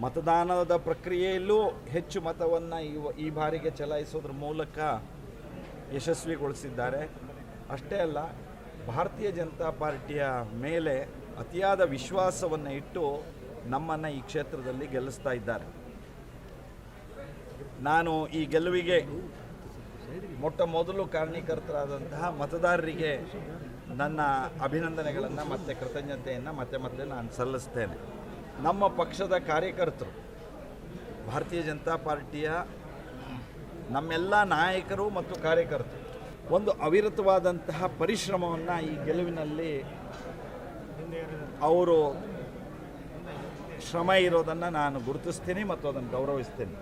ಮತದಾನದ ಪ್ರಕ್ರಿಯೆಯಲ್ಲೂ ಹೆಚ್ಚು ಮತವನ್ನು ಈ ಬಾರಿಗೆ ಚಲಾಯಿಸೋದ್ರ ಮೂಲಕ ಯಶಸ್ವಿಗೊಳಿಸಿದ್ದಾರೆ. ಅಷ್ಟೇ ಅಲ್ಲ, ಭಾರತೀಯ ಜನತಾ ಪಾರ್ಟಿಯ ಮೇಲೆ ಅತಿಯಾದ ವಿಶ್ವಾಸವನ್ನು ಇಟ್ಟು ನಮ್ಮನ್ನು ಈ ಕ್ಷೇತ್ರದಲ್ಲಿ ಗೆಲ್ಲಿಸ್ತಾ ಇದ್ದಾರೆ. ನಾನು ಈ ಗೆಲುವಿಗೆ ಮೊಟ್ಟ ಮೊದಲು ಕಾರಣೀಕರ್ತರಾದಂತಹ ಮತದಾರರಿಗೆ ನನ್ನ ಅಭಿನಂದನೆಗಳನ್ನು ಮತ್ತು ಕೃತಜ್ಞತೆಯನ್ನು ಮತ್ತೆ ನಾನು ಸಲ್ಲಿಸ್ತೇನೆ. ನಮ್ಮ ಪಕ್ಷದ ಕಾರ್ಯಕರ್ತರು, ಭಾರತೀಯ ಜನತಾ ಪಾರ್ಟಿಯ ನಮ್ಮೆಲ್ಲ ನಾಯಕರು ಮತ್ತು ಕಾರ್ಯಕರ್ತರು ಒಂದು ಅವಿರತವಾದಂತಹ ಪರಿಶ್ರಮವನ್ನು ಈ ಗೆಲುವಿನಲ್ಲಿ ಅವರು ಶ್ರಮ ಇರೋದನ್ನು ನಾನು ಗುರುತಿಸ್ತೀನಿ ಮತ್ತು ಅದನ್ನು ಗೌರವಿಸ್ತೀನಿ.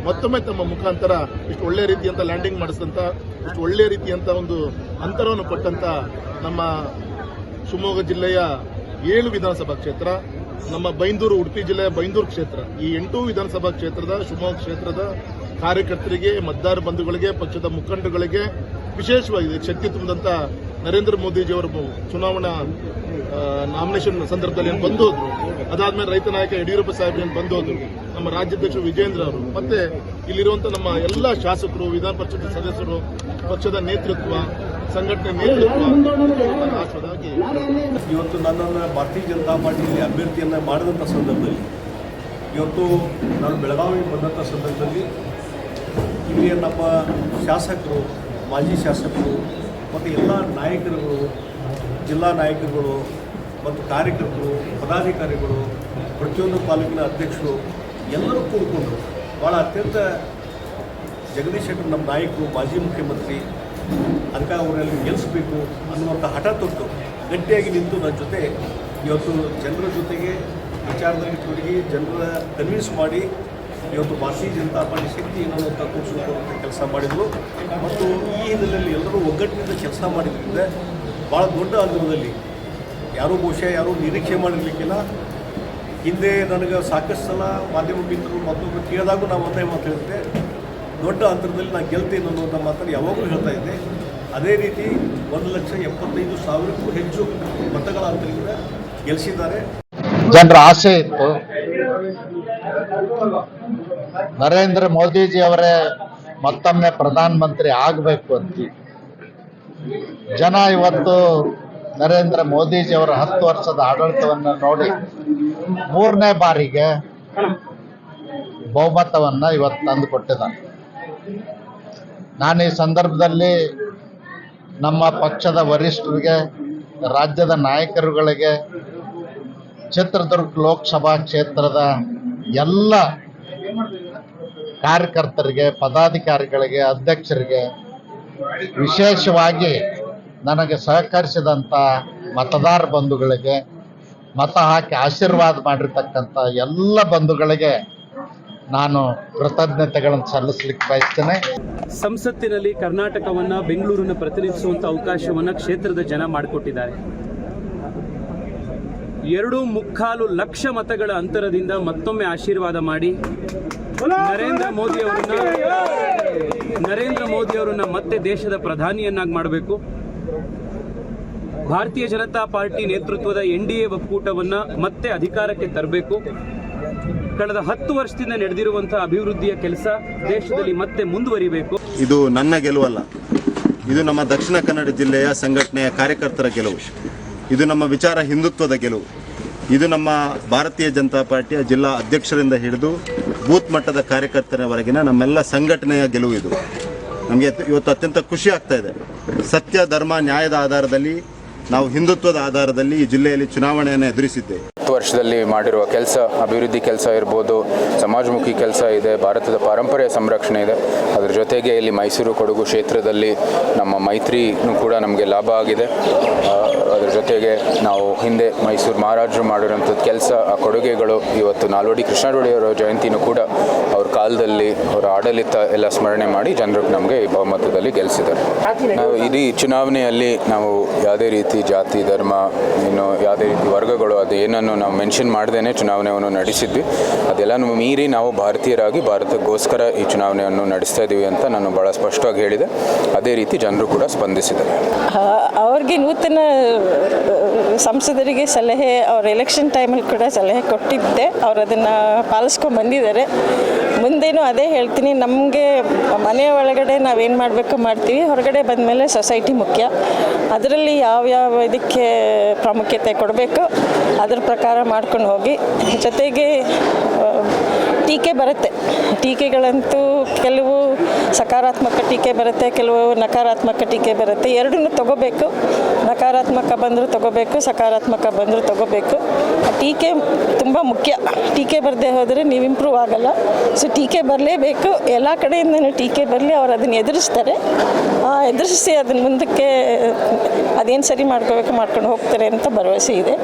ಮತ್ತೊಮ್ಮೆ ತಮ್ಮ ಮುಖಾಂತರ ಇಷ್ಟು ಒಳ್ಳೆ ರೀತಿಯಂತ ಲ್ಯಾಂಡಿಂಗ್ ಮಾಡಿಸಿದಂತ, ಇಷ್ಟು ಒಳ್ಳೆ ರೀತಿಯಂತ ಒಂದು ಅಂತರವನ್ನು ಕೊಟ್ಟಂತ ನಮ್ಮ ಶಿವಮೊಗ್ಗ ಜಿಲ್ಲೆಯ 7 ವಿಧಾನಸಭಾ ಕ್ಷೇತ್ರ, ನಮ್ಮ ಬೈಂದೂರು, ಉಡುಪಿ ಜಿಲ್ಲೆಯ ಬೈಂದೂರು ಕ್ಷೇತ್ರ, ಈ 8 ವಿಧಾನಸಭಾ ಕ್ಷೇತ್ರದ ಶಿವಮೊಗ್ಗ ಕ್ಷೇತ್ರದ ಕಾರ್ಯಕರ್ತರಿಗೆ, ಮತದಾರ ಬಂಧುಗಳಿಗೆ, ಪಕ್ಷದ ಮುಖಂಡಗಳಿಗೆ, ವಿಶೇಷವಾಗಿ ಶಕ್ತಿ ತುಂಬಿದಂತ ನರೇಂದ್ರ ಮೋದಿಜಿಯವರ ಚುನಾವಣಾ ನಾಮಿನೇಷನ್ ಸಂದರ್ಭದಲ್ಲಿ ಏನು ಬಂದೋದ್ರು, ಅದಾದ್ಮೇಲೆ ರೈತ ನಾಯಕ ಯಡಿಯೂರಪ್ಪ ಸಾಹೇಬ್ ಏನು ಬಂದೋದ್ರು, ನಮ್ಮ ರಾಜ್ಯಾಧ್ಯಕ್ಷ ವಿಜೇಂದ್ರ ಅವರು, ಮತ್ತೆ ಇಲ್ಲಿರುವಂತಹ ನಮ್ಮ ಎಲ್ಲ ಶಾಸಕರು, ವಿಧಾನ ಪರಿಷತ್ ಸದಸ್ಯರು, ಪಕ್ಷದ ನೇತೃತ್ವ, ಸಂಘಟನೆ ನೇತೃತ್ವ ಆಶೀರ್ವಾದವಾಗಿ ಇವತ್ತು ನನ್ನನ್ನು ಭಾರತೀಯ ಜನತಾ ಪಾರ್ಟಿಯಲ್ಲಿ ಅಭ್ಯರ್ಥಿಯನ್ನು ಮಾಡಿದಂಥ ಸಂದರ್ಭದಲ್ಲಿ, ಇವತ್ತು ನಾನು ಬೆಳಗಾವಿಗೆ ಬಂದಂಥ ಸಂದರ್ಭದಲ್ಲಿ ಇಲ್ಲಿಯ ನಮ್ಮ ಶಾಸಕರು, ಮಾಜಿ ಶಾಸಕರು ಮತ್ತು ಎಲ್ಲ ನಾಯಕರುಗಳು, ಜಿಲ್ಲಾ ನಾಯಕರುಗಳು ಮತ್ತು ಕಾರ್ಯಕರ್ತರು, ಪದಾಧಿಕಾರಿಗಳು, ಪ್ರತಿಯೊಂದು ತಾಲೂಕಿನ ಅಧ್ಯಕ್ಷರು ಎಲ್ಲರೂ ಕೂಡಿಕೊಂಡು ಭಾಳ ಅತ್ಯಂತ ಜಗದೀಶ್ ಶೆಟ್ಟರ್ ನಮ್ಮ ನಾಯಕರು, ಮಾಜಿ ಮುಖ್ಯಮಂತ್ರಿ, ಅದಕ್ಕೆ ಅವರಲ್ಲಿ ಗೆಲ್ಲಿಸಬೇಕು ಅನ್ನುವಂಥ ಹಠ ತೊಟ್ಟು ಗಟ್ಟಿಯಾಗಿ ನಿಂತು ನನ್ನ ಜೊತೆ ಇವತ್ತು ಜನರ ಜೊತೆಗೆ ವಿಚಾರದಲ್ಲಿ ತೊಡಗಿ ಜನರ ಕನ್ವಿನ್ಸ್ ಮಾಡಿ ಇವತ್ತು ಭಾರತೀಯ ಜನತಾ ಪಾರ್ಟಿ ಶಕ್ತಿ ಅನ್ನೋಂಥ ತೋರಿಸುವಂಥ ಕೆಲಸ ಮಾಡಿದರು. ಮತ್ತು ಈ ಹಿನ್ನೆಲೆಯಲ್ಲಿ ಎಲ್ಲರೂ ಒಗ್ಗಟ್ಟಿನಿಂದ ಕೆಲಸ ಮಾಡಿದ್ರಿಂದ ಭಾಳ ದೊಡ್ಡ ಅಂತರದಲ್ಲಿ ಬಹುಶಃ ಯಾರೂ ನಿರೀಕ್ಷೆ ಮಾಡಿರಲಿಕ್ಕಿಲ್ಲ. ಹಿಂದೆ ನನಗೆ ಸಾಕಷ್ಟು ಸಲ ಮಾಧ್ಯಮ ಮಿತ್ರರು ಮತ್ತೊಬ್ಬರು ಕೇಳಿದಾಗೂ ನಾವು ಒಂದೇ ಮಾತು ಹೇಳಿದ್ದೆ, ದೊಡ್ಡ ಅಂತರದಲ್ಲಿ ನಾನು ಗೆಲ್ತೀನಿ ಅನ್ನೋಂಥ ಮಾತನ್ನು ಯಾವಾಗಲೂ ಹೇಳ್ತಾ ಇದ್ದೆ. ಅದೇ ರೀತಿ 1,75,000ಕ್ಕೂ ಹೆಚ್ಚು ಮತಗಳ ಅಂತರದಿಂದ ಗೆಲ್ಲಿಸಿದ್ದಾರೆ. ಜನರ ಆಸೆ ಇತ್ತು ನರೇಂದ್ರ ಮೋದಿಜಿ ಅವರೇ ಮತ್ತೊಮ್ಮೆ ಪ್ರಧಾನಮಂತ್ರಿ ಆಗಬೇಕು ಅಂತ. ಜನ ಇವತ್ತು ನರೇಂದ್ರ ಮೋದಿಜಿ ಅವರ 10 ವರ್ಷದ ಆಡಳಿತವನ್ನು ನೋಡಿ 3ನೇ ಬಾರಿಗೆ ಬಹುಮತವನ್ನು ಇವತ್ತು ತಂದು ಕೊಟ್ಟಿದ್ದಾರೆ. ನಾನು ಈ ಸಂದರ್ಭದಲ್ಲಿ ನಮ್ಮ ಪಕ್ಷದ ವರಿಷ್ಠರಿಗೆ, ರಾಜ್ಯದ ನಾಯಕರುಗಳಿಗೆ, ಚಿತ್ರದುರ್ಗ ಲೋಕಸಭಾ ಕ್ಷೇತ್ರದ ಎಲ್ಲ ಕಾರ್ಯಕರ್ತರಿಗೆ, ಪದಾಧಿಕಾರಿಗಳಿಗೆ, ಅಧ್ಯಕ್ಷರಿಗೆ, ವಿಶೇಷವಾಗಿ ನನಗೆ ಸಹಕರಿಸಿದಂಥ ಮತದಾರ ಬಂಧುಗಳಿಗೆ, ಮತ ಹಾಕಿ ಆಶೀರ್ವಾದ ಮಾಡಿರ್ತಕ್ಕಂಥ ಎಲ್ಲ ಬಂಧುಗಳಿಗೆ ನಾನು ಕೃತಜ್ಞತೆಗಳನ್ನು ಸಲ್ಲಿಸಲಿಕ್ಕೆ ಬಯಸ್ತೇನೆ. ಸಂಸತ್ತಿನಲ್ಲಿ ಕರ್ನಾಟಕವನ್ನು, ಬೆಂಗಳೂರನ್ನು ಪ್ರತಿನಿಧಿಸುವಂಥ ಅವಕಾಶವನ್ನು ಕ್ಷೇತ್ರದ ಜನ ಮಾಡಿಕೊಟ್ಟಿದ್ದಾರೆ. 2.25 ಲಕ್ಷ ಮತಗಳ ಅಂತರದಿಂದ ಮತ್ತೊಮ್ಮೆ ಆಶೀರ್ವಾದ ಮಾಡಿ ನರೇಂದ್ರ ಮೋದಿ ಅವರನ್ನ ಮತ್ತೆ ದೇಶದ ಪ್ರಧಾನಿಯನ್ನಾಗಿ ಮಾಡಬೇಕು. ಭಾರತೀಯ ಜನತಾ ಪಾರ್ಟಿ ನೇತೃತ್ವದ NDA ಒಕ್ಕೂಟವನ್ನು ಮತ್ತೆ ಅಧಿಕಾರಕ್ಕೆ ತರಬೇಕು. ಕಳೆದ 10 ವರ್ಷದಿಂದ ನಡೆದಿರುವಂತಹ ಅಭಿವೃದ್ಧಿಯ ಕೆಲಸ ದೇಶದಲ್ಲಿ ಮತ್ತೆ ಮುಂದುವರಿಬೇಕು. ಇದು ನನ್ನ ಗೆಲುವಲ್ಲ, ಇದು ನಮ್ಮ ದಕ್ಷಿಣ ಕನ್ನಡ ಜಿಲ್ಲೆಯ ಸಂಘಟನೆಯ ಕಾರ್ಯಕರ್ತರ ಗೆಲುವು. ಇದು ನಮ್ಮ ವಿಚಾರ ಹಿಂದುತ್ವದ ಗೆಲುವು. ಇದು ನಮ್ಮ ಭಾರತೀಯ ಜನತಾ ಪಾರ್ಟಿಯ ಜಿಲ್ಲಾ ಅಧ್ಯಕ್ಷರಿಂದ ಹಿಡಿದು ಬೂತ್ ಮಟ್ಟದ ಕಾರ್ಯಕರ್ತರವರೆಗಿನ ನಮ್ಮೆಲ್ಲ ಸಂಘಟನೆಯ ಗೆಲುವು. ಇದು ನಮಗೆ ಇವತ್ತು ಅತ್ಯಂತ ಖುಷಿ ಆಗ್ತಾ ಇದೆ. ಸತ್ಯ, ಧರ್ಮ, ನ್ಯಾಯದ ಆಧಾರದಲ್ಲಿ ನಾವು ಹಿಂದುತ್ವದ ಆಧಾರದಲ್ಲಿ ಈ ಜಿಲ್ಲೆಯಲ್ಲಿ ಚುನಾವಣೆಯನ್ನು ಎದುರಿಸಿದ್ದೇವೆ. 10 ವರ್ಷದಲ್ಲಿ ಮಾಡಿರುವ ಕೆಲಸ, ಅಭಿವೃದ್ಧಿ ಕೆಲಸ ಇರ್ಬೋದು, ಸಮಾಜಮುಖಿ ಕೆಲಸ ಇದೆ, ಭಾರತದ ಪಾರಂಪರ್ಯ ಸಂರಕ್ಷಣೆ ಇದೆ. ಅದರ ಜೊತೆಗೆ ಇಲ್ಲಿ ಮೈಸೂರು ಕೊಡಗು ಕ್ಷೇತ್ರದಲ್ಲಿ ನಮ್ಮ ಮೈತ್ರಿನೂ ಕೂಡ ನಮಗೆ ಲಾಭ ಆಗಿದೆ. ಅದರ ಜೊತೆಗೆ ನಾವು ಹಿಂದೆ ಮೈಸೂರು ಮಹಾರಾಜರು ಮಾಡಿರೋಂಥದ್ದು ಕೆಲಸ, ಆ ಕೊಡುಗೆಗಳು ಇವತ್ತು ನಾಲ್ವಡಿ ಕೃಷ್ಣರಾಡಿಯವರ ಜಯಂತಿನೂ ಕೂಡ ಅವ್ರು ಕಾಲದಲ್ಲಿ ಅವರ ಆಡಳಿತ ಎಲ್ಲ ಸ್ಮರಣೆ ಮಾಡಿ ಜನರಿಗೆ ನಮಗೆ ಈ ಬಹುಮತದಲ್ಲಿ ಗೆಲ್ಲಿಸಿದ್ದಾರೆ. ನಾವು ಇಡೀ ಚುನಾವಣೆಯಲ್ಲಿ ನಾವು ಯಾವುದೇ ರೀತಿ ಜಾತಿ ಧರ್ಮ ಇನ್ನು ಯಾವುದೇ ರೀತಿ ವರ್ಗಗಳು ಅದು ಏನನ್ನು ನಾವು ಮೆನ್ಷನ್ ಮಾಡ್ದೇ ಚುನಾವಣೆಯನ್ನು ನಡೆಸಿದ್ವಿ. ಅದೆಲ್ಲನೂ ಮೀರಿ ನಾವು ಭಾರತೀಯರಾಗಿ ಭಾರತಕ್ಕೋಸ್ಕರ ಈ ಚುನಾವಣೆಯನ್ನು ನಡೆಸ್ತಾ ಇದ್ದೀವಿ ಅಂತ ನಾನು ಭಾಳ ಸ್ಪಷ್ಟವಾಗಿ ಹೇಳಿದೆ. ಅದೇ ರೀತಿ ಜನರು ಕೂಡ ಸ್ಪಂದಿಸಿದ್ದಾರೆ. ಅವ್ರಿಗೆ ನೂತನ ಸಂಸದರಿಗೆ ಸಲಹೆ ಅವ್ರ ಎಲೆಕ್ಷನ್ ಟೈಮಲ್ಲಿ ಕೂಡ ಸಲಹೆ ಕೊಟ್ಟಿದ್ದೆ. ಅವ್ರು ಅದನ್ನು ಪಾಲಿಸ್ಕೊಂಡು ಬಂದಿದ್ದಾರೆ. ಮುಂದೇನು ಅದೇ ಹೇಳ್ತೀನಿ, ನಮಗೆ ಮನೆಯ ಒಳಗಡೆ ನಾವೇನು ಮಾಡಬೇಕು ಮಾಡ್ತೀವಿ, ಹೊರಗಡೆ ಬಂದಮೇಲೆ ಸೊಸೈಟಿ ಮುಖ್ಯ. ಅದರಲ್ಲಿ ಯಾವ್ಯಾವ ಇದಕ್ಕೆ ಪ್ರಾಮುಖ್ಯತೆ ಕೊಡಬೇಕು ಅದ್ರ ಪ್ರಕಾರ ಮಾಡ್ಕೊಂಡು ಹೋಗಿ. ಜೊತೆಗೆ ಟೀಕೆ ಬರುತ್ತೆ, ಟೀಕೆಗಳಂತೂ ಕೆಲವು ಸಕಾರಾತ್ಮಕ ಟೀಕೆ ಬರುತ್ತೆ, ಕೆಲವು ನಕಾರಾತ್ಮಕ ಟೀಕೆ ಬರುತ್ತೆ. ಎರಡನ್ನೂ ತಗೋಬೇಕು. ನಕಾರಾತ್ಮಕ ಬಂದರೂ ತಗೋಬೇಕು, ಸಕಾರಾತ್ಮಕ ಬಂದರೂ ತಗೋಬೇಕು. ಟೀಕೆ ತುಂಬ ಮುಖ್ಯ. ಟೀಕೆ ಬರದೇ ಹೋದರೆ ನೀವು ಇಂಪ್ರೂವ್ ಆಗಲ್ಲ. ಸೊ ಟೀಕೆ ಬರಲೇಬೇಕು. ಎಲ್ಲ ಕಡೆಯಿಂದನೂ ಟೀಕೆ ಬರಲಿ. ಅವ್ರು ಅದನ್ನು ಎದುರಿಸ್ತಾರೆ. ಎದುರಿಸಿ ಅದನ್ನು ಮುಂದಕ್ಕೆ ಅದೇನು ಸರಿ ಮಾಡ್ಕೋಬೇಕು ಮಾಡ್ಕೊಂಡು ಹೋಗ್ತಾರೆ ಅಂತ ಭರವಸೆ ಇದೆ.